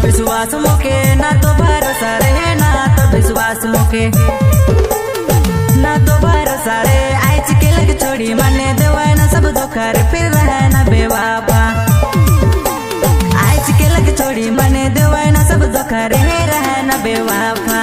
विश्वास मोके ना तो भरोसा रे, ना तो विश्वास मोके ना तो भरोसा रे। आज के लग छोड़ी मने देवा ना सब धोखा रे, फिर रहे ना बेवाफा। आज के लग छोड़ी मने देवा ना सब धोखा रे, रहे ना बेवाफा।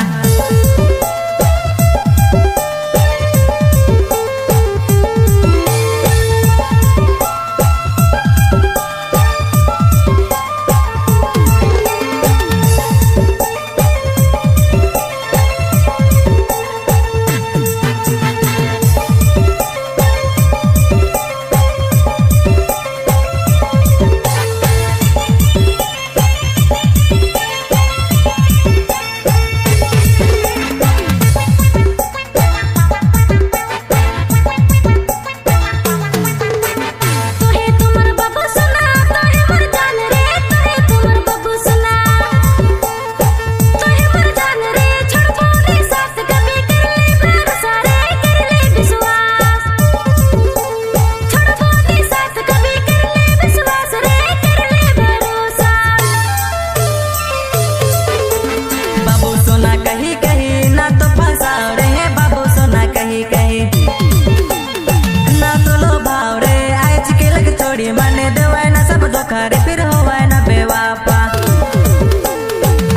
मने देवा ना सब धोखा रे, फिर होवा ना बेवाफा।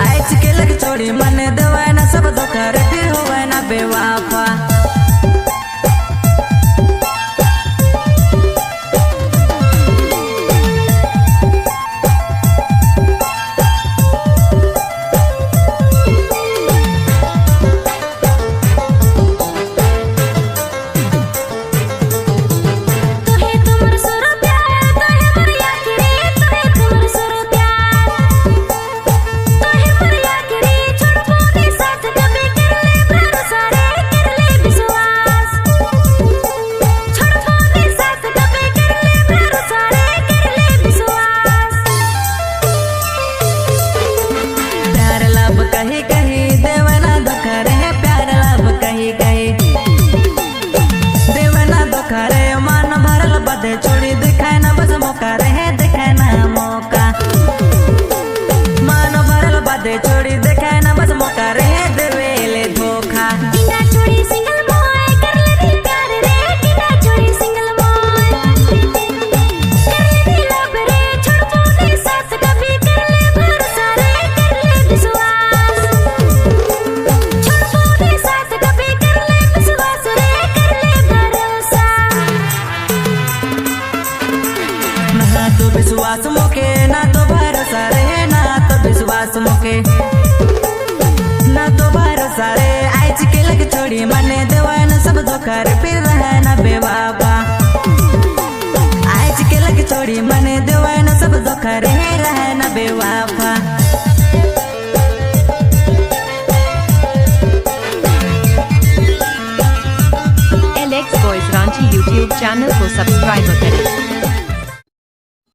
आज के लग छोड़ी मने देवा ना सब धोखा रे, फिर होवा ना बेवाफा। कही कही देवना धोखा रे, प्यार लब कही कही देवना धोखा रे। मान भरल बदे छोड़ी दिखाए ना बस मौका रे, दिखाए ना मौका। मान भरल बदे छोड़ी दिखाए ना बस मौका रे, देवेले धोखा। टीना छोड़ी सिंगल बॉय कर ले दी प्यार रे, टीना छोड़ी सिंगल बॉय कर ले दी लब रे। छोड़ छोड़ी साथ कभी कर ले भरोसा रे, कर ले विश्वास। ना तो विश्वास मोके ना तो भरोसा रे, ना तो विश्वास मोके ना तो भरोसा रे। आज के लग छोड़ी मने देवा ना सब धोखा रे, फिर रहे ना बेवाफा। आज के लग छोड़ी मने देवा ना सब धोखा रे, रहे ना बेवाफा। LX Boys Ranchi YouTube channel को सब्सक्राइब करें।